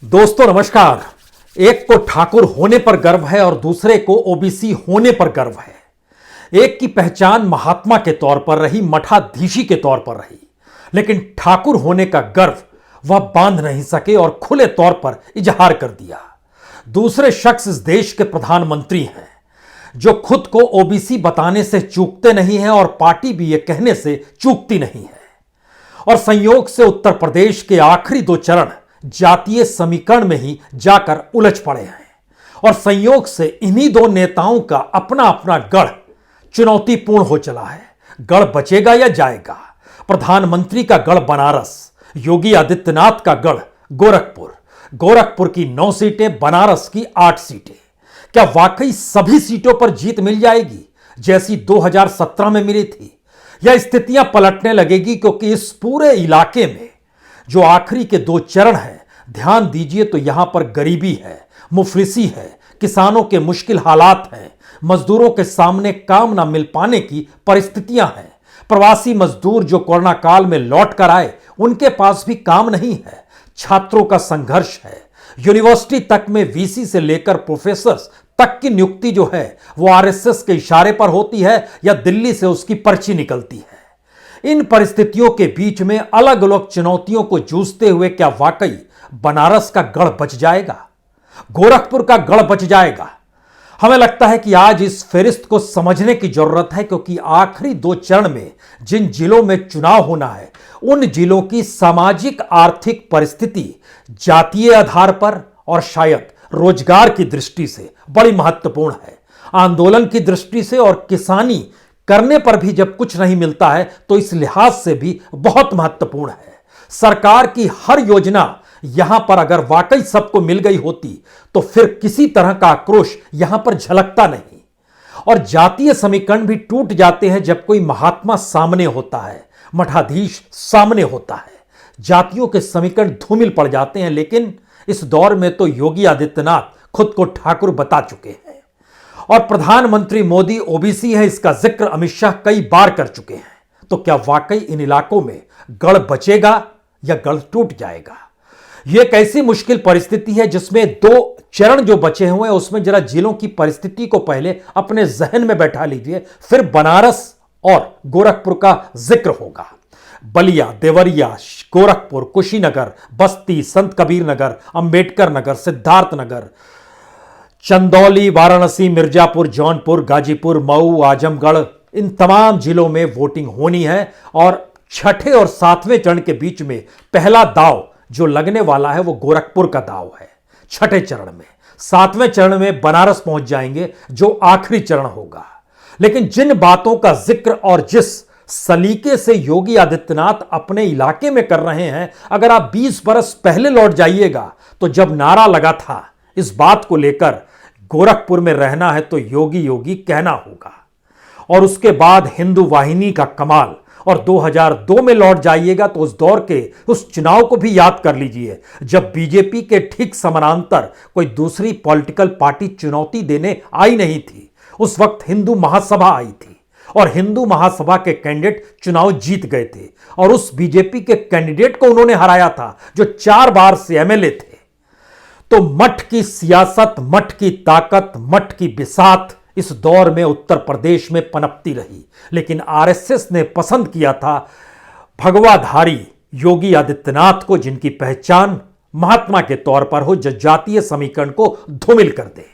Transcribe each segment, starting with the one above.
दोस्तों नमस्कार। एक को ठाकुर होने पर गर्व है और दूसरे को ओबीसी होने पर गर्व है। एक की पहचान महात्मा के तौर पर रही, मठाधीशी के तौर पर रही, लेकिन ठाकुर होने का गर्व वह बांध नहीं सके और खुले तौर पर इजहार कर दिया। दूसरे शख्स इस देश के प्रधानमंत्री हैं जो खुद को ओबीसी बताने से चूकते नहीं हैं और पार्टी भी यह कहने से चूकती नहीं है। और संयोग से उत्तर प्रदेश के आखिरी दो चरण जातीय समीकरण में ही जाकर उलझ पड़े हैं और संयोग से इन्हीं दो नेताओं का अपना अपना गढ़ चुनौतीपूर्ण हो चला है। गढ़ बचेगा या जाएगा? प्रधानमंत्री का गढ़ बनारस, योगी आदित्यनाथ का गढ़ गोरखपुर। गोरखपुर की 9 सीटें, बनारस की 8 सीटें। क्या वाकई सभी सीटों पर जीत मिल जाएगी जैसी 2017 में मिली थी, या स्थितियां पलटने लगेगी? क्योंकि इस पूरे इलाके में जो आखिरी के 2 चरण हैं, ध्यान दीजिए तो यहां पर गरीबी है, मुफलिसी है, किसानों के मुश्किल हालात हैं, मजदूरों के सामने काम ना मिल पाने की परिस्थितियां हैं, प्रवासी मजदूर जो कोरोना काल में लौट कर आए उनके पास भी काम नहीं है, छात्रों का संघर्ष है, यूनिवर्सिटी तक में वीसी से लेकर प्रोफेसर तक की नियुक्ति जो है वो आरएसएस के इशारे पर होती है या दिल्ली से उसकी पर्ची निकलती है। इन परिस्थितियों के बीच में अलग अलग चुनौतियों को जूझते हुए क्या वाकई बनारस का गढ़ बच जाएगा, गोरखपुर का गढ़ बच जाएगा? हमें लगता है कि आज इस फेरिस्त को समझने की जरूरत है, क्योंकि आखिरी 2 चरण में जिन जिलों में चुनाव होना है उन जिलों की सामाजिक आर्थिक परिस्थिति जातीय आधार पर और शायद रोजगार की दृष्टि से बड़ी महत्वपूर्ण है। आंदोलन की दृष्टि से और किसानी करने पर भी जब कुछ नहीं मिलता है तो इस लिहाज से भी बहुत महत्वपूर्ण है। सरकार की हर योजना यहां पर अगर वाकई सबको मिल गई होती तो फिर किसी तरह का आक्रोश यहां पर झलकता नहीं। और जातीय समीकरण भी टूट जाते हैं जब कोई महात्मा सामने होता है, मठाधीश सामने होता है। जातियों के समीकरण धूमिल पड़ जाते हैं, लेकिन इस दौर में तो योगी आदित्यनाथ खुद को ठाकुर बता चुके हैं और प्रधानमंत्री मोदी ओबीसी है, इसका जिक्र अमित शाह कई बार कर चुके हैं। तो क्या वाकई इन इलाकों में गढ़ बचेगा या गढ़ टूट जाएगा? यह एक ऐसी मुश्किल परिस्थिति है जिसमें 2 चरण जो बचे हुए हैं उसमें जरा जिलों की परिस्थिति को पहले अपने जहन में बैठा लीजिए, फिर बनारस और गोरखपुर का जिक्र होगा। बलिया, देवरिया, गोरखपुर, कुशीनगर, बस्ती, संत कबीर नगर, अंबेडकर नगर, सिद्धार्थ नगर, चंदौली, वाराणसी, मिर्जापुर, जौनपुर, गाजीपुर, मऊ, आजमगढ़, इन तमाम जिलों में वोटिंग होनी है। और छठे और 7वें चरण के बीच में पहला दांव जो लगने वाला है वो गोरखपुर का दांव है। छठे चरण में, 7वें चरण में बनारस पहुंच जाएंगे जो आखिरी चरण होगा। लेकिन जिन बातों का जिक्र और जिस सलीके से योगी आदित्यनाथ अपने इलाके में कर रहे हैं, अगर आप 20 बरस पहले लौट जाइएगा तो जब नारा लगा था इस बात को लेकर गोरखपुर में रहना है तो योगी योगी कहना होगा। और उसके बाद हिंदू वाहिनी का कमाल, और 2002 में लौट जाइएगा तो उस दौर के उस चुनाव को भी याद कर लीजिए जब बीजेपी के ठीक समानांतर कोई दूसरी पॉलिटिकल पार्टी चुनौती देने आई नहीं थी। उस वक्त हिंदू महासभा आई थी और हिंदू महासभा के कैंडिडेट चुनाव जीत गए थे और उस बीजेपी के कैंडिडेट को उन्होंने हराया था जो 4 बार से एमएलए थे। तो मठ की सियासत, मठ की ताकत, मठ की बिसात इस दौर में उत्तर प्रदेश में पनपती रही, लेकिन आरएसएस ने पसंद किया था भगवाधारी योगी आदित्यनाथ को, जिनकी पहचान महात्मा के तौर पर हो, जो जातीय समीकरण को धूमिल कर दे।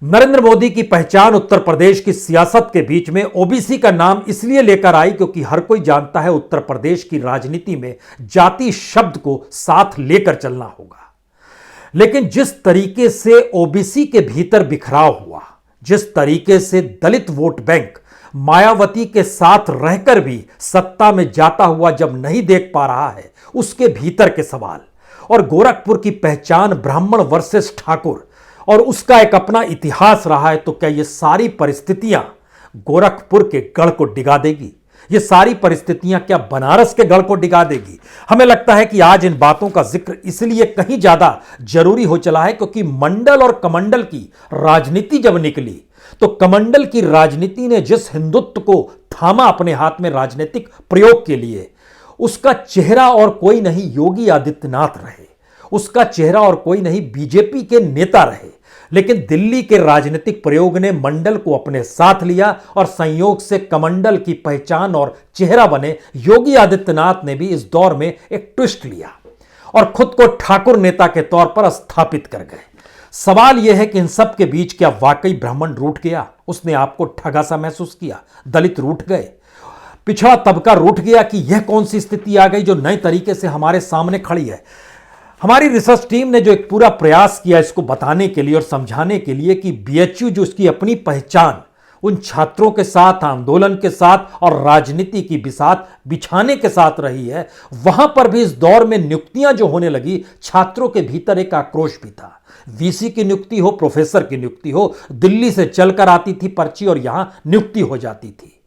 नरेंद्र मोदी की पहचान उत्तर प्रदेश की सियासत के बीच में ओबीसी का नाम इसलिए लेकर आई क्योंकि हर कोई जानता है उत्तर प्रदेश की राजनीति में जाति शब्द को साथ लेकर चलना होगा। लेकिन जिस तरीके से ओबीसी के भीतर बिखराव हुआ, जिस तरीके से दलित वोट बैंक मायावती के साथ रहकर भी सत्ता में जाता हुआ जब नहीं देख पा रहा है, उसके भीतर के सवाल, और गोरखपुर की पहचान ब्राह्मण वर्सेस ठाकुर और उसका एक अपना इतिहास रहा है, तो क्या ये सारी परिस्थितियां गोरखपुर के गढ़ को डिगा देगी? ये सारी परिस्थितियां क्या बनारस के गढ़ को डिगा देगी? हमें लगता है कि आज इन बातों का जिक्र इसलिए कहीं ज्यादा जरूरी हो चला है क्योंकि मंडल और कमंडल की राजनीति जब निकली तो कमंडल की राजनीति ने जिस हिंदुत्व को थामा अपने हाथ में राजनीतिक प्रयोग के लिए, उसका चेहरा और कोई नहीं योगी आदित्यनाथ रहे। उसका चेहरा और कोई नहीं बीजेपी के नेता रहे, लेकिन दिल्ली के राजनीतिक प्रयोग ने मंडल को अपने साथ लिया और संयोग से कमंडल की पहचान और चेहरा बने योगी आदित्यनाथ ने भी इस दौर में एक ट्विस्ट लिया और खुद को ठाकुर नेता के तौर पर स्थापित कर गए। सवाल यह है कि इन सब के बीच क्या वाकई ब्राह्मण रूठ गया? उसने आपको ठगा सा महसूस किया? दलित रूठ गए? पिछड़ा तबका रूठ गया? कि यह कौन सी स्थिति आ गई जो नए तरीके से हमारे सामने खड़ी है? हमारी रिसर्च टीम ने जो एक पूरा प्रयास किया इसको बताने के लिए और समझाने के लिए कि बीएचयू जो उसकी अपनी पहचान उन छात्रों के साथ, आंदोलन के साथ और राजनीति की बिसात बिछाने के साथ रही है, वहां पर भी इस दौर में नियुक्तियां जो होने लगी, छात्रों के भीतर एक आक्रोश भी था। वीसी की नियुक्ति हो, प्रोफेसर की नियुक्ति हो, दिल्ली से चलकर आती थी पर्ची और यहां नियुक्ति हो जाती थी।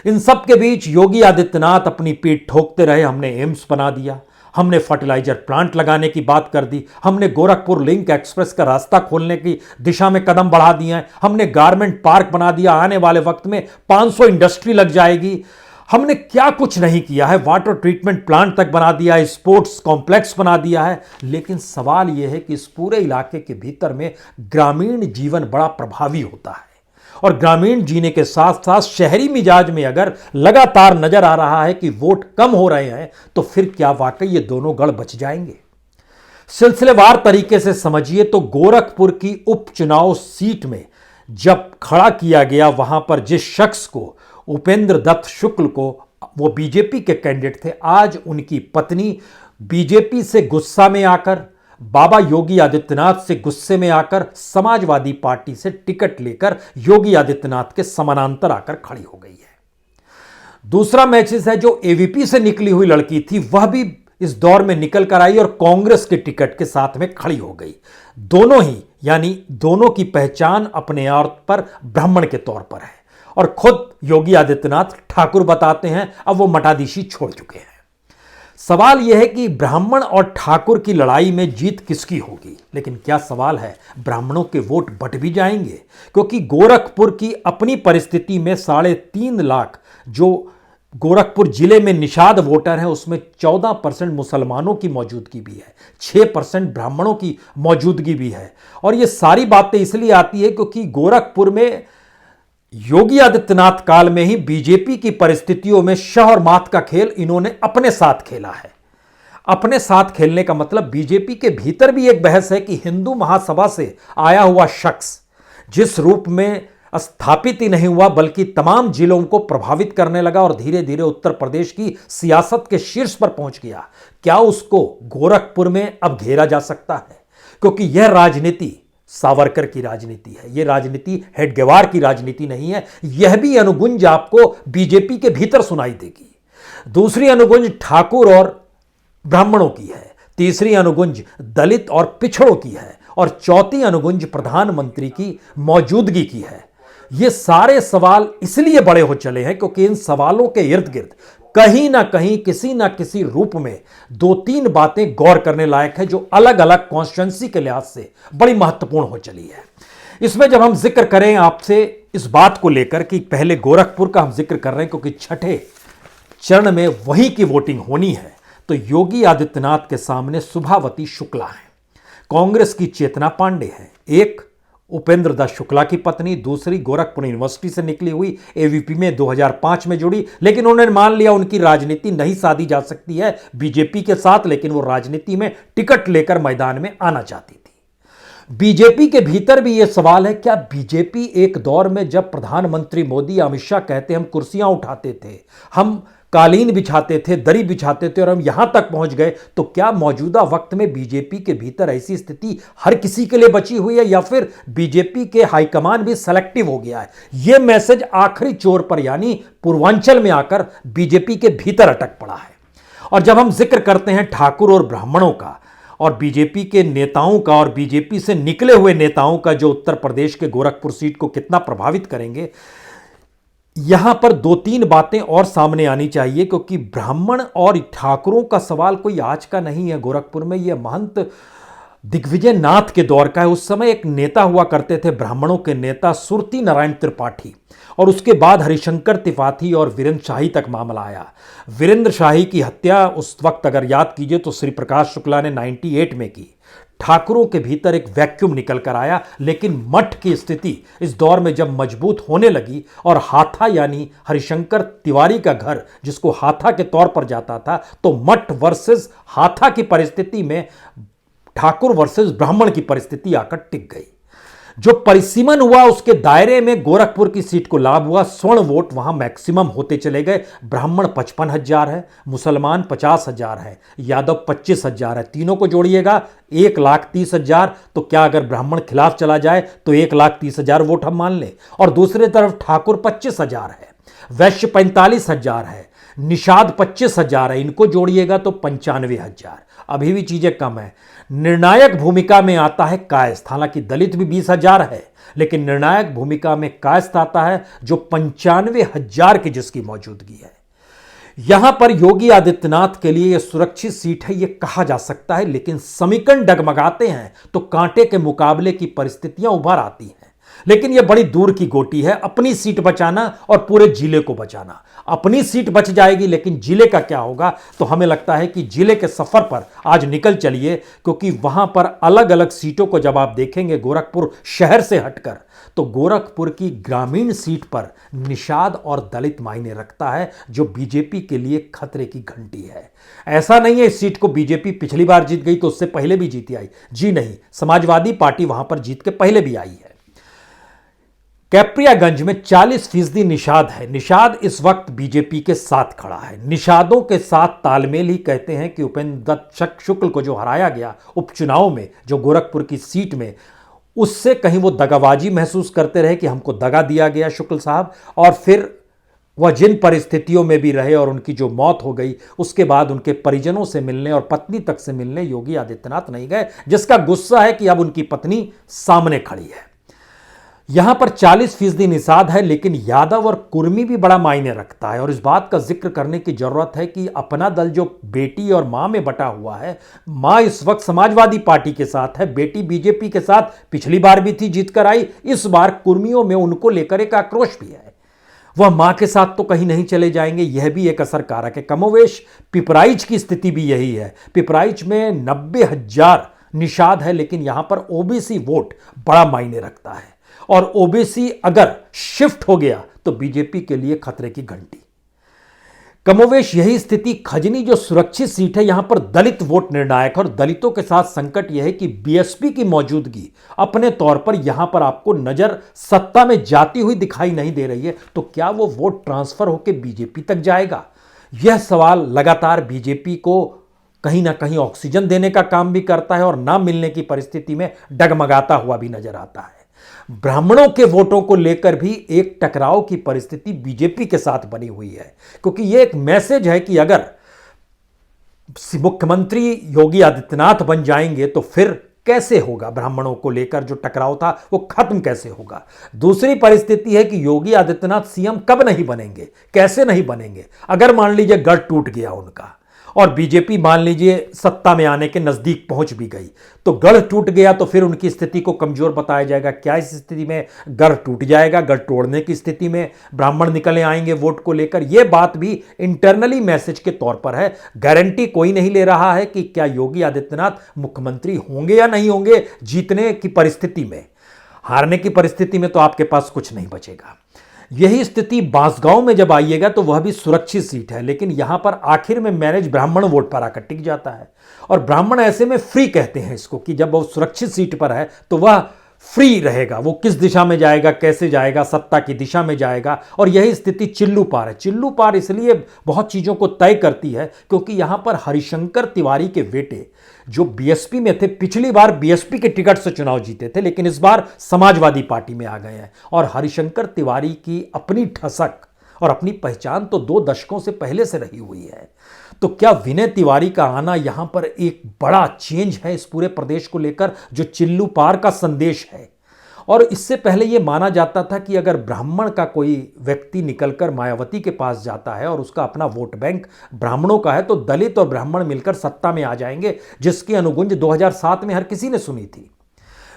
इन सब के बीच योगी आदित्यनाथ अपनी पीठ ठोकते रहे। हमने एम्स बना दिया, हमने फर्टिलाइजर प्लांट लगाने की बात कर दी, हमने गोरखपुर लिंक एक्सप्रेस का रास्ता खोलने की दिशा में कदम बढ़ा दिए हैं, हमने गारमेंट पार्क बना दिया, आने वाले वक्त में 500 इंडस्ट्री लग जाएगी। हमने क्या कुछ नहीं किया है, वाटर ट्रीटमेंट प्लांट तक बना दिया है, स्पोर्ट्स कॉम्प्लेक्स बना दिया है। लेकिन सवाल यह है कि इस पूरे इलाके के भीतर में ग्रामीण जीवन बड़ा प्रभावी होता है और ग्रामीण जीने के साथ साथ शहरी मिजाज में अगर लगातार नजर आ रहा है कि वोट कम हो रहे हैं, तो फिर क्या वाकई ये दोनों गढ़ बच जाएंगे? सिलसिलेवार तरीके से समझिए तो गोरखपुर की उपचुनाव सीट में जब खड़ा किया गया, वहां पर जिस शख्स को, उपेंद्र दत्त शुक्ल को, वो बीजेपी के कैंडिडेट थे, आज उनकी पत्नी बीजेपी से गुस्सा में आकर, बाबा योगी आदित्यनाथ से गुस्से में आकर समाजवादी पार्टी से टिकट लेकर योगी आदित्यनाथ के समानांतर आकर खड़ी हो गई है। दूसरा मैसेज है, जो एवीपी से निकली हुई लड़की थी वह भी इस दौर में निकल कर आई और कांग्रेस के टिकट के साथ में खड़ी हो गई। दोनों ही, यानी दोनों की पहचान अपने आप पर ब्राह्मण के तौर पर है और खुद योगी आदित्यनाथ ठाकुर बताते हैं। अब वो मटाधीशी छोड़ चुके हैं। सवाल यह है कि ब्राह्मण और ठाकुर की लड़ाई में जीत किसकी होगी? लेकिन क्या सवाल है, ब्राह्मणों के वोट बट भी जाएंगे, क्योंकि गोरखपुर की अपनी परिस्थिति में 3.5 लाख जो गोरखपुर जिले में निषाद वोटर हैं, उसमें 14% मुसलमानों की मौजूदगी भी है, 6% ब्राह्मणों की मौजूदगी भी है। और ये सारी बातें इसलिए आती है क्योंकि गोरखपुर में योगी आदित्यनाथ काल में ही बीजेपी की परिस्थितियों में शह और मात का खेल इन्होंने अपने साथ खेला है। अपने साथ खेलने का मतलब बीजेपी के भीतर भी एक बहस है कि हिंदू महासभा से आया हुआ शख्स जिस रूप में स्थापित ही नहीं हुआ बल्कि तमाम जिलों को प्रभावित करने लगा और धीरे धीरे उत्तर प्रदेश की सियासत के शीर्ष पर पहुंच गया, क्या उसको गोरखपुर में अब घेरा जा सकता है? क्योंकि यह राजनीति सावरकर की राजनीति है, यह राजनीति हेडगेवार की राजनीति नहीं है। यह भी अनुगुंज आपको बीजेपी के भीतर सुनाई देगी। दूसरी अनुगुंज ठाकुर और ब्राह्मणों की है, तीसरी अनुगुंज दलित और पिछड़ों की है और चौथी अनुगुंज प्रधानमंत्री की मौजूदगी की है। ये सारे सवाल इसलिए बड़े हो चले हैं क्योंकि इन सवालों के इर्द गिर्द कहीं ना कहीं किसी ना किसी रूप में 2-3 बातें गौर करने लायक है जो अलग अलग कॉन्स्टिट्यूएंसी के लिहाज से बड़ी महत्वपूर्ण हो चली है। इसमें जब हम जिक्र करें आपसे इस बात को लेकर कि पहले गोरखपुर का हम जिक्र कर रहे हैं क्योंकि छठे चरण में वहीं की वोटिंग होनी है, तो योगी आदित्यनाथ के सामने सुभावती शुक्ला है, कांग्रेस की चेतना पांडे है, एक उपेंद्र दत्त शुक्ला की पत्नी, दूसरी गोरखपुर यूनिवर्सिटी से निकली हुई, एवीपी में 2005 में जुड़ी, लेकिन उन्होंने मान लिया उनकी राजनीति नहीं साधी जा सकती है बीजेपी के साथ, लेकिन वो राजनीति में टिकट लेकर मैदान में आना चाहती थी। बीजेपी के भीतर भी यह सवाल है, क्या बीजेपी एक दौर में जब प्रधानमंत्री मोदी, अमित शाह कहते हम कुर्सियां उठाते थे, हम कालीन बिछाते थे, दरी बिछाते थे और हम यहां तक पहुंच गए, तो क्या मौजूदा वक्त में बीजेपी के भीतर ऐसी स्थिति हर किसी के लिए बची हुई है या फिर बीजेपी के हाईकमान भी सेलेक्टिव हो गया है? यह मैसेज आखिरी छोर पर यानी पूर्वांचल में आकर बीजेपी के भीतर अटक पड़ा है। और जब हम जिक्र करते हैं ठाकुर और ब्राह्मणों का और बीजेपी के नेताओं का और बीजेपी से निकले हुए नेताओं का जो उत्तर प्रदेश के गोरखपुर सीट को कितना प्रभावित करेंगे, यहां पर 2-3 बातें और सामने आनी चाहिए क्योंकि ब्राह्मण और ठाकुरों का सवाल कोई आज का नहीं है। गोरखपुर में यह महंत दिग्विजय नाथ के दौर का है। उस समय एक नेता हुआ करते थे, ब्राह्मणों के नेता सुरती नारायण त्रिपाठी, और उसके बाद हरिशंकर त्रिपाठी और वीरेंद्र शाही तक मामला आया। वीरेंद्र शाही की हत्या उस वक्त अगर याद कीजिए तो श्री प्रकाश शुक्ला ने 98 में की। ठाकुरों के भीतर एक वैक्यूम निकल कर आया, लेकिन मठ की स्थिति इस दौर में जब मजबूत होने लगी और हाथा यानी हरिशंकर तिवारी का घर जिसको हाथा के तौर पर जाता था, तो मठ वर्सेस हाथा की परिस्थिति में ठाकुर वर्सेस ब्राह्मण की परिस्थिति आकर टिक गई। जो परिसीमन हुआ उसके दायरे में गोरखपुर की सीट को लाभ हुआ। स्वर्ण वोट वहां मैक्सिमम होते चले गए। ब्राह्मण 55,000 है, मुसलमान 50,000 है, यादव 25,000 है। तीनों को जोड़िएगा 1,30,000। तो क्या अगर ब्राह्मण खिलाफ चला जाए तो 1,30,000 वोट हम मान लें। और दूसरी तरफ ठाकुर 25,000 है, वैश्य 45,000 है, निषाद 25,000 है। इनको जोड़िएगा तो 95,000। अभी भी चीजें कम है। निर्णायक भूमिका में आता है कायस्थ। हालांकि दलित भी 20,000 है, लेकिन निर्णायक भूमिका में कायस्थ आता है जो 95,000 की जिसकी मौजूदगी है। यहां पर योगी आदित्यनाथ के लिए यह सुरक्षित सीट है यह कहा जा सकता है, लेकिन समीकरण डगमगाते हैं तो कांटे के मुकाबले की परिस्थितियां उभर आती हैं। लेकिन यह बड़ी दूर की गोटी है, अपनी सीट बचाना और पूरे जिले को बचाना। अपनी सीट बच जाएगी, लेकिन जिले का क्या होगा? तो हमें लगता है कि जिले के सफर पर आज निकल चलिए, क्योंकि वहां पर अलग अलग सीटों को जब आप देखेंगे गोरखपुर शहर से हटकर, तो गोरखपुर की ग्रामीण सीट पर निषाद और दलित मायने रखता है, जो बीजेपी के लिए खतरे की घंटी है। ऐसा नहीं है इस सीट को बीजेपी पिछली बार जीत गई तो उससे पहले भी जीती आई, जी नहीं, समाजवादी पार्टी वहां पर जीत के पहले भी आई है। कैप्रियागंज में 40% निषाद है। निषाद इस वक्त बीजेपी के साथ खड़ा है। निषादों के साथ तालमेल ही कहते हैं कि उपेंद्र दत्त शुक्ल को जो हराया गया उपचुनाव में, जो गोरखपुर की सीट में, उससे कहीं वो दगाबाजी महसूस करते रहे कि हमको दगा दिया गया शुक्ल साहब। और फिर वह जिन परिस्थितियों में भी रहे और उनकी जो मौत हो गई, उसके बाद उनके परिजनों से मिलने और पत्नी तक से मिलने योगी आदित्यनाथ नहीं गए, जिसका गुस्सा है कि अब उनकी पत्नी सामने खड़ी है। यहां पर 40% निषाद है, लेकिन यादव और कुर्मी भी बड़ा मायने रखता है। और इस बात का जिक्र करने की जरूरत है कि अपना दल जो बेटी और मां में बटा हुआ है, मां इस वक्त समाजवादी पार्टी के साथ है, बेटी बीजेपी के साथ पिछली बार भी थी, जीत कर आई। इस बार कुर्मियों में उनको लेकर एक आक्रोश भी है। वह मां के साथ तो कहीं नहीं चले जाएंगे, यह भी एक असर कारक है। कमोवेश पिपराइच की स्थिति भी यही है। पिपराइच में 90,000 निषाद है, लेकिन यहां पर ओबीसी वोट बड़ा मायने रखता है। और ओबीसी अगर शिफ्ट हो गया तो बीजेपी के लिए खतरे की घंटी। कमोवेश यही स्थिति खजनी जो सुरक्षित सीट है, यहां पर दलित वोट निर्णायक है। और दलितों के साथ संकट यह है कि बीएसपी की मौजूदगी अपने तौर पर यहां पर आपको नजर सत्ता में जाती हुई दिखाई नहीं दे रही है। तो क्या वो वोट ट्रांसफर होकर बीजेपी तक जाएगा? यह सवाल लगातार बीजेपी को कहीं ना कहीं ऑक्सीजन देने का काम भी करता है और ना मिलने की परिस्थिति में डगमगाता हुआ भी नजर आता है। ब्राह्मणों के वोटों को लेकर भी एक टकराव की परिस्थिति बीजेपी के साथ बनी हुई है, क्योंकि यह एक मैसेज है कि अगर मुख्यमंत्री योगी आदित्यनाथ बन जाएंगे तो फिर कैसे होगा, ब्राह्मणों को लेकर जो टकराव था वो खत्म कैसे होगा। दूसरी परिस्थिति है कि योगी आदित्यनाथ सीएम कब नहीं बनेंगे, कैसे नहीं बनेंगे। अगर मान लीजिए गढ़ टूट गया उनका और बीजेपी मान लीजिए सत्ता में आने के नजदीक पहुंच भी गई, तो गढ़ टूट गया तो फिर उनकी स्थिति को कमजोर बताया जाएगा। क्या इस स्थिति में गढ़ टूट जाएगा? गढ़ तोड़ने की स्थिति में ब्राह्मण निकले आएंगे वोट को लेकर? यह बात भी इंटरनली मैसेज के तौर पर है। गारंटी कोई नहीं ले रहा है कि क्या योगी आदित्यनाथ मुख्यमंत्री होंगे या नहीं होंगे। जीतने की परिस्थिति में, हारने की परिस्थिति में तो आपके पास कुछ नहीं बचेगा। यही स्थिति बांसगांव में जब आइएगा तो वह भी सुरक्षित सीट है, लेकिन यहां पर आखिर में मैनेज ब्राह्मण वोट पर आकर टिक जाता है। और ब्राह्मण ऐसे में फ्री कहते हैं इसको, कि जब वो सुरक्षित सीट पर है तो वह फ्री रहेगा, वो किस दिशा में जाएगा, कैसे जाएगा, सत्ता की दिशा में जाएगा। और यही स्थिति चिल्लू पार है। चिल्लू पार इसलिए बहुत चीजों को तय करती है क्योंकि यहां पर हरिशंकर तिवारी के बेटे जो बीएसपी में थे, पिछली बार बीएसपी के टिकट से चुनाव जीते थे, लेकिन इस बार समाजवादी पार्टी में आ गए हैं। और हरिशंकर तिवारी की अपनी ठसक और अपनी पहचान तो 2 दशकों से पहले से रही हुई है। तो क्या विनय तिवारी का आना यहां पर एक बड़ा चेंज है इस पूरे प्रदेश को लेकर, जो चिल्लू पार का संदेश है? और इससे पहले ये माना जाता था कि अगर ब्राह्मण का कोई व्यक्ति निकलकर मायावती के पास जाता है और उसका अपना वोट बैंक ब्राह्मणों का है तो दलित और ब्राह्मण मिलकर सत्ता में आ जाएंगे, जिसकी अनुगुंज 2007 में हर किसी ने सुनी थी।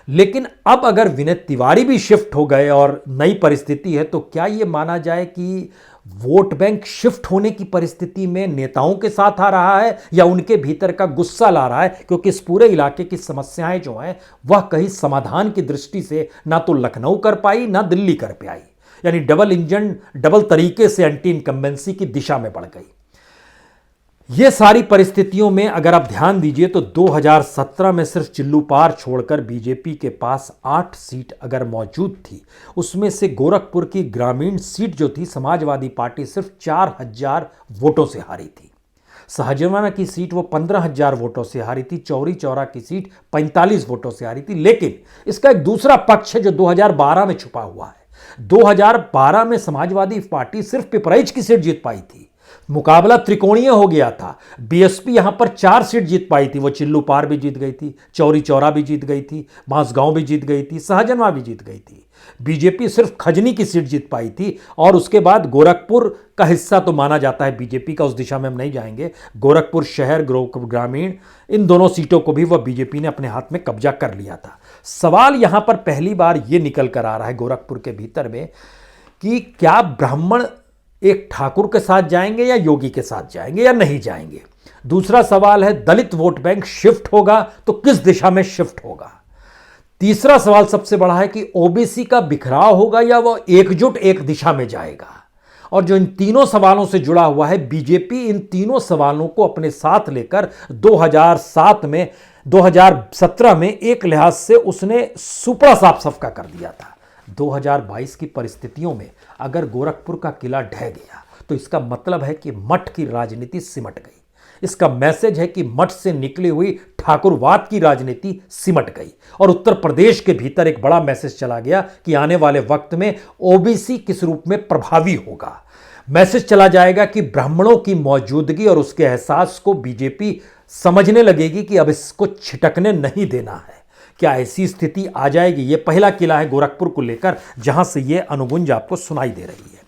लेकिन अब अगर विनय तिवारी भी शिफ्ट हो गए और नई परिस्थिति है, तो क्या यह माना जाए कि वोट बैंक शिफ्ट होने की परिस्थिति में नेताओं के साथ आ रहा है या उनके भीतर का गुस्सा ला रहा है? क्योंकि इस पूरे इलाके की समस्याएं जो हैं वह कहीं समाधान की दृष्टि से ना तो लखनऊ कर पाई ना दिल्ली कर पाई, यानी डबल इंजन डबल तरीके से एंटी इनकम्बेंसी की दिशा में बढ़ गई। ये सारी परिस्थितियों में अगर आप ध्यान दीजिए तो 2017 में सिर्फ चिल्लूपार छोड़कर बीजेपी के पास 8 सीट अगर मौजूद थी, उसमें से गोरखपुर की ग्रामीण सीट जो थी समाजवादी पार्टी सिर्फ 4000 वोटों से हारी थी। सहजनवाना की सीट वो 15,000 वोटों से हारी थी। चौरी चौरा की सीट 45 वोटों से हारी थी। लेकिन इसका एक दूसरा पक्ष है जो 2012 में छुपा हुआ है। 2012 में समाजवादी पार्टी सिर्फ पिपराइच की सीट जीत पाई थी। मुकाबला त्रिकोणीय हो गया था। बीएसपी यहां पर 4 सीट जीत पाई थी। वो चिल्लू पार भी जीत गई थी, चौरी चौरा भी जीत गई थी, बांसगांव भी जीत गई थी, सहजनवा भी जीत गई थी। बीजेपी सिर्फ खजनी की सीट जीत पाई थी और उसके बाद गोरखपुर का हिस्सा तो माना जाता है बीजेपी का, उस दिशा में हम नहीं जाएंगे। गोरखपुर शहर, गोरखपुर ग्रामीण, इन दोनों सीटों को भी वह बीजेपी ने अपने हाथ में कब्जा कर लिया था। सवाल यहां पर पहली बार यह निकल कर आ रहा है गोरखपुर के भीतर में कि क्या ब्राह्मण एक ठाकुर के साथ जाएंगे या योगी के साथ जाएंगे या नहीं जाएंगे। दूसरा सवाल है दलित वोट बैंक शिफ्ट होगा तो किस दिशा में शिफ्ट होगा। तीसरा सवाल सबसे बड़ा है कि ओबीसी का बिखराव होगा या वो एकजुट एक दिशा में जाएगा। और जो इन तीनों सवालों से जुड़ा हुआ है, बीजेपी इन तीनों सवालों को अपने साथ लेकर 2017 में एक लिहाज से उसने सुपड़ा साफ सफका कर दिया था। 2022 की परिस्थितियों में अगर गोरखपुर का किला ढह गया तो इसका मतलब है कि मठ की राजनीति सिमट गई। इसका मैसेज है कि मठ से निकली हुई ठाकुरवाद की राजनीति सिमट गई और उत्तर प्रदेश के भीतर एक बड़ा मैसेज चला गया कि आने वाले वक्त में ओबीसी किस रूप में प्रभावी होगा। मैसेज चला जाएगा कि ब्राह्मणों की मौजूदगी और उसके एहसास को बीजेपी समझने लगेगी कि अब इसको छिटकने नहीं देना है। क्या ऐसी स्थिति आ जाएगी? यह पहला किला है गोरखपुर को लेकर जहां से यह अनुगुंज आपको सुनाई दे रही है।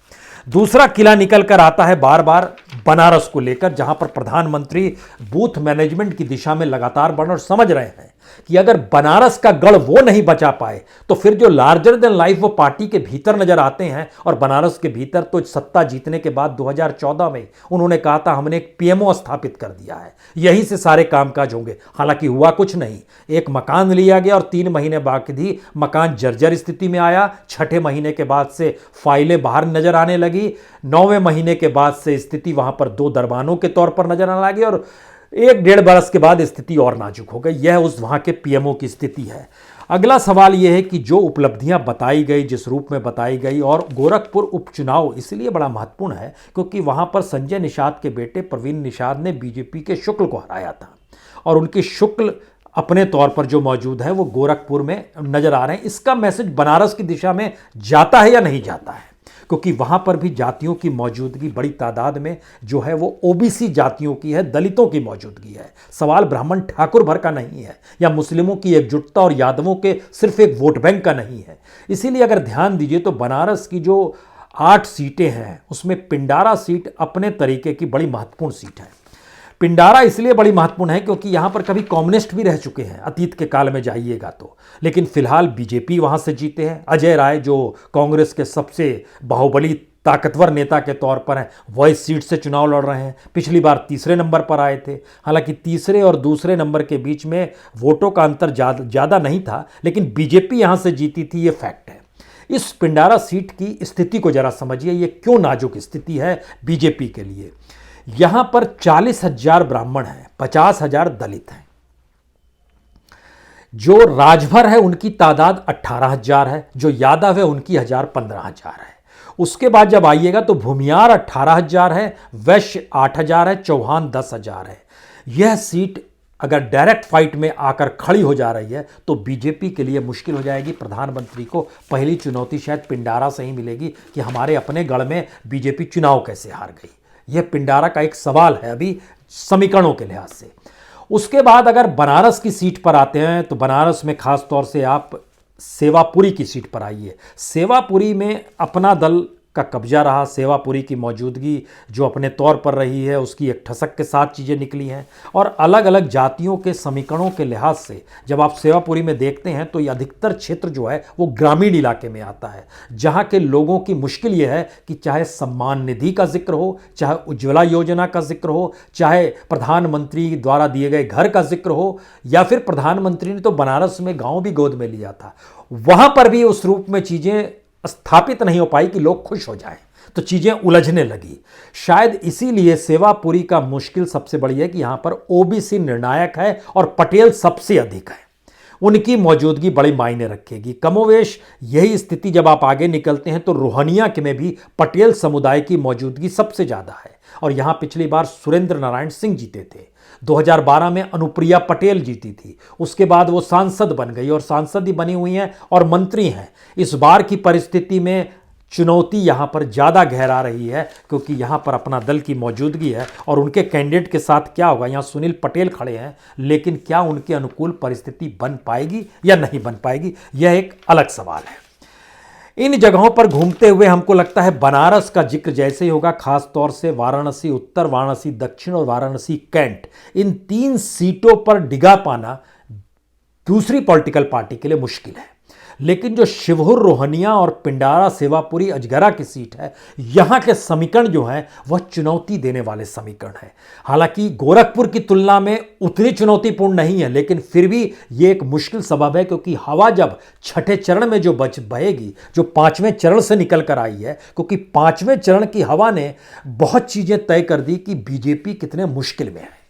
दूसरा किला निकल कर आता है बार बार बनारस को लेकर, जहां पर प्रधानमंत्री बूथ मैनेजमेंट की दिशा में लगातार बढ़ और समझ रहे हैं कि अगर बनारस का गढ़ वो नहीं बचा पाए तो फिर जो लार्जर देन लाइफ वो पार्टी के भीतर नजर आते हैं। और बनारस के भीतर तो सत्ता जीतने के बाद 2014 में उन्होंने कहा था हमने एक पीएमओ स्थापित कर दिया है, यहीं से सारे कामकाज होंगे। हालांकि हुआ कुछ नहीं। एक मकान लिया गया और 3 महीने बाद ही मकान जर्जर स्थिति में आया। 6ठे महीने के बाद से फाइलें बाहर नजर आने लगी। 9वें महीने के बाद से स्थिति वहां पर 2 दरबानों के तौर पर नजर आने लगी और 1-1.5 बरस के बाद स्थिति और नाजुक हो गई। यह उस वहां के पीएमओ की स्थिति है। अगला सवाल यह है कि जो उपलब्धियां बताई गई, जिस रूप में बताई गई, और गोरखपुर उपचुनाव इसलिए बड़ा महत्वपूर्ण है क्योंकि वहां पर संजय निषाद के बेटे प्रवीण निषाद ने बीजेपी के शुक्ल को हराया था और उनके शुक्ल अपने तौर पर जो मौजूद है वो गोरखपुर में नजर आ रहे हैं। इसका मैसेज बनारस की दिशा में जाता है या नहीं जाता है? क्योंकि वहां पर भी जातियों की मौजूदगी बड़ी तादाद में जो है वो ओबीसी जातियों की है, दलितों की मौजूदगी है। सवाल ब्राह्मण ठाकुर भर का नहीं है या मुस्लिमों की एकजुटता और यादवों के सिर्फ एक वोट बैंक का नहीं है। इसीलिए अगर ध्यान दीजिए तो बनारस की जो 8 सीटें हैं उसमें पिंडारा सीट अपने तरीके की बड़ी महत्वपूर्ण सीट है। पिंडारा इसलिए बड़ी महत्वपूर्ण है क्योंकि यहां पर कभी कम्युनिस्ट भी रह चुके हैं, अतीत के काल में जाइएगा तो। लेकिन फिलहाल बीजेपी वहां से जीते हैं। अजय राय जो कांग्रेस के सबसे बाहुबली ताकतवर नेता के तौर पर हैं, वह इस सीट से चुनाव लड़ रहे हैं। पिछली बार तीसरे नंबर पर आए थे। हालांकि तीसरे और दूसरे नंबर के बीच में वोटों का अंतर ज़्यादा नहीं था, लेकिन बीजेपी यहां से जीती थी, ये फैक्ट है। इस पिंडारा सीट की स्थिति को जरा समझिए, ये क्यों नाजुक स्थिति है बीजेपी के लिए। यहां पर 40,000 ब्राह्मण हैं, 50,000 दलित हैं। जो राजभर है उनकी तादाद 18,000 है, जो यादव है उनकी 15,000 है। उसके बाद जब आइएगा तो भूमियार 18,000 है, वैश्य 8,000 है, चौहान 10,000 है। यह सीट अगर डायरेक्ट फाइट में आकर खड़ी हो जा रही है तो बीजेपी के लिए मुश्किल हो जाएगी। प्रधानमंत्री को पहली चुनौती शायद पिंडारा से ही मिलेगी कि हमारे अपने गढ़ में बीजेपी चुनाव कैसे हार गई। यह पिंडारा का एक सवाल है अभी समीकरणों के लिहाज से। उसके बाद अगर बनारस की सीट पर आते हैं तो बनारस में खास तौर से आप सेवापुरी की सीट पर आई है। सेवापुरी में अपना दल का कब्जा रहा। सेवापुरी की मौजूदगी जो अपने तौर पर रही है उसकी एक ठसक के साथ चीज़ें निकली हैं। और अलग अलग जातियों के समीकरणों के लिहाज से जब आप सेवापुरी में देखते हैं तो ये अधिकतर क्षेत्र जो है वो ग्रामीण इलाके में आता है, जहाँ के लोगों की मुश्किल ये है कि चाहे सम्मान निधि का जिक्र हो, चाहे उज्ज्वला योजना का जिक्र हो, चाहे प्रधानमंत्री द्वारा दिए गए घर का जिक्र हो, या फिर प्रधानमंत्री ने तो बनारस में गाँव भी गोद में लिया था, वहाँ पर भी उस रूप में चीज़ें स्थापित नहीं हो पाई कि लोग खुश हो जाएं, तो चीजें उलझने लगी। शायद इसीलिए सेवापुरी का मुश्किल सबसे बड़ी है कि यहां पर ओबीसी निर्णायक है और पटेल सबसे अधिक है। उनकी मौजूदगी बड़ी मायने रखेगी। कमोवेश यही स्थिति जब आप आगे निकलते हैं तो रोहनिया के में भी पटेल समुदाय की मौजूदगी सबसे ज्यादा है। और यहां पिछली बार सुरेंद्र नारायण सिंह जीते थे, 2012 में अनुप्रिया पटेल जीती थी, उसके बाद वो सांसद बन गई और सांसद ही बनी हुई हैं और मंत्री हैं। इस बार की परिस्थिति में चुनौती यहां पर ज़्यादा गहरा रही है क्योंकि यहां पर अपना दल की मौजूदगी है और उनके कैंडिडेट के साथ क्या होगा। यहां सुनील पटेल खड़े हैं, लेकिन क्या उनके अनुकूल परिस्थिति बन पाएगी या नहीं बन पाएगी, यह एक अलग सवाल है। इन जगहों पर घूमते हुए हमको लगता है बनारस का जिक्र जैसे ही होगा, खास तौर से वाराणसी उत्तर, वाराणसी दक्षिण और वाराणसी कैंट, इन 3 सीटों पर डिगा पाना दूसरी पॉलिटिकल पार्टी के लिए मुश्किल है। लेकिन जो शिवहर रोहनिया और पिंडारा सेवापुरी अजगरा की सीट है, यहां के समीकरण जो हैं वह चुनौती देने वाले समीकरण हैं। हालांकि गोरखपुर की तुलना में उतनी चुनौतीपूर्ण नहीं है, लेकिन फिर भी यह एक मुश्किल सबब है क्योंकि हवा जब छठे चरण में जो बहेगी, जो 5वें चरण से निकल कर आई है, क्योंकि 5वें चरण की हवा ने बहुत चीजें तय कर दी कि बीजेपी कितने मुश्किल में है।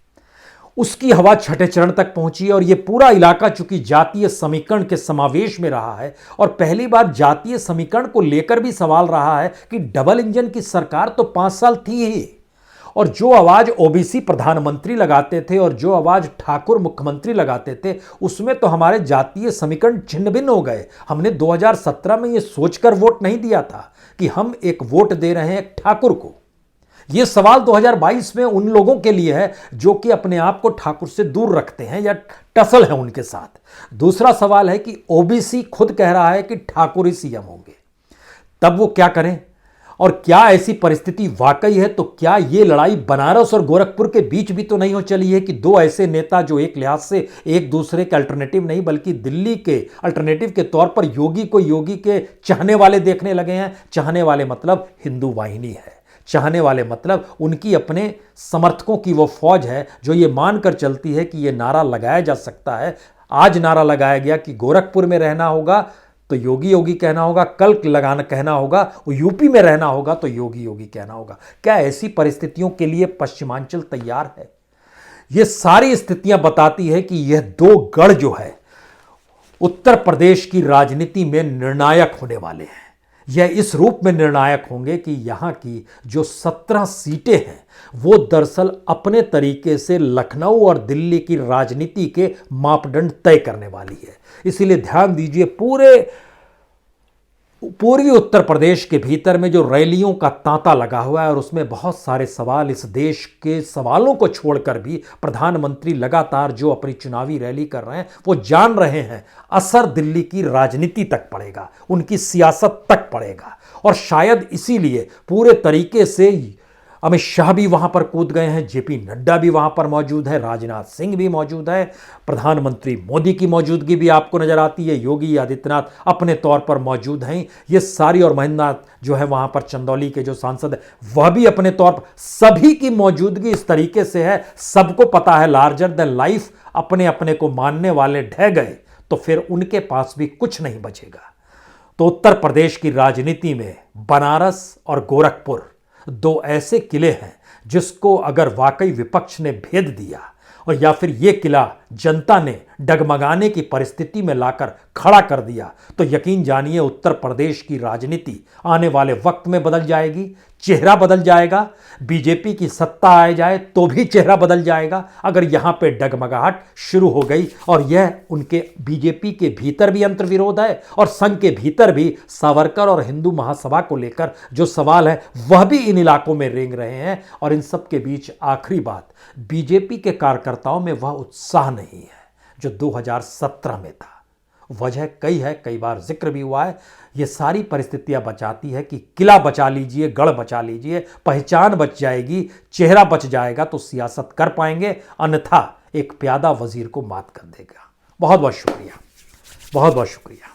उसकी हवा छठे चरण तक पहुंची और यह पूरा इलाका चूंकि जातीय समीकरण के समावेश में रहा है और पहली बार जातीय समीकरण को लेकर भी सवाल रहा है कि डबल इंजन की सरकार तो 5 साल थी ही, और जो आवाज ओबीसी प्रधानमंत्री लगाते थे और जो आवाज ठाकुर मुख्यमंत्री लगाते थे, उसमें तो हमारे जातीय समीकरण छिन्न भिन्न हो गए। हमने 2017 में यह सोचकर वोट नहीं दिया था कि हम एक वोट दे रहे हैं ठाकुर को। यह सवाल 2022 में उन लोगों के लिए है जो कि अपने आप को ठाकुर से दूर रखते हैं या टसल है उनके साथ। दूसरा सवाल है कि ओबीसी खुद कह रहा है कि ठाकुर ही सीएम होंगे, तब वो क्या करें? और क्या ऐसी परिस्थिति वाकई है? तो क्या यह लड़ाई बनारस और गोरखपुर के बीच भी तो नहीं हो चली है कि 2 ऐसे नेता जो एक लिहाज से एक दूसरे के अल्टरनेटिव नहीं बल्कि दिल्ली के अल्टरनेटिव के तौर पर योगी को योगी के चाहने वाले देखने लगे हैं। चाहने वाले मतलब हिंदू वाहिनी है, चाहने वाले मतलब उनकी अपने समर्थकों की वो फौज है जो ये मानकर चलती है कि ये नारा लगाया जा सकता है। आज नारा लगाया गया कि गोरखपुर में रहना होगा तो योगी योगी कहना होगा, कल लगाना कहना होगा यूपी में रहना होगा तो योगी योगी कहना होगा। क्या ऐसी परिस्थितियों के लिए पश्चिमांचल तैयार है? ये सारी स्थितियां बताती है कि यह 2 गढ़ जो है उत्तर प्रदेश की राजनीति में निर्णायक होने वाले हैं। यह इस रूप में निर्णायक होंगे कि यहां की जो 17 सीटें हैं वो दरअसल अपने तरीके से लखनऊ और दिल्ली की राजनीति के मापदंड तय करने वाली है। इसीलिए ध्यान दीजिए, पूर्वी उत्तर प्रदेश के भीतर में जो रैलियों का तांता लगा हुआ है और उसमें बहुत सारे सवाल, इस देश के सवालों को छोड़कर भी प्रधानमंत्री लगातार जो अपनी चुनावी रैली कर रहे हैं वो जान रहे हैं असर दिल्ली की राजनीति तक पड़ेगा, उनकी सियासत तक पड़ेगा। और शायद इसीलिए पूरे तरीके से अमित शाह भी वहां पर कूद गए हैं, जेपी नड्डा भी वहां पर मौजूद है, राजनाथ सिंह भी मौजूद है, प्रधानमंत्री मोदी की मौजूदगी भी आपको नजर आती है, योगी आदित्यनाथ अपने तौर पर मौजूद हैं। ये सारी और महेंद्र जो है वहां पर चंदौली के जो सांसद है वह भी अपने तौर पर, सभी की मौजूदगी इस तरीके से है, सबको पता है लार्जर देन लाइफ अपने अपने को मानने वाले ढह गए तो फिर उनके पास भी कुछ नहीं बचेगा। तो उत्तर प्रदेश की राजनीति में बनारस और गोरखपुर 2 ऐसे किले हैं जिसको अगर वाकई विपक्ष ने भेद दिया और या फिर ये किला जनता ने डगमगाने की परिस्थिति में लाकर खड़ा कर दिया तो यकीन जानिए उत्तर प्रदेश की राजनीति आने वाले वक्त में बदल जाएगी, चेहरा बदल जाएगा। बीजेपी की सत्ता आ जाए तो भी चेहरा बदल जाएगा अगर यहां पे डगमगाहट शुरू हो गई। और यह उनके बीजेपी के भीतर भी अंतर्विरोध है और संघ के भीतर भी सावरकर और हिंदू महासभा को लेकर जो सवाल है वह भी इन इलाकों में रेंग रहे हैं। और इन सब के बीच आखिरी बात, बीजेपी के कार्यकर्ताओं में वह उत्साह नहीं है जो 2017 में था। वजह कई है, कई बार जिक्र भी हुआ है। ये सारी परिस्थितियां बचाती है कि किला बचा लीजिए, गढ़ बचा लीजिए, पहचान बच जाएगी, चेहरा बच जाएगा तो सियासत कर पाएंगे, अन्यथा एक प्यादा वजीर को मात कर देगा। बहुत बहुत शुक्रिया, बहुत बहुत शुक्रिया।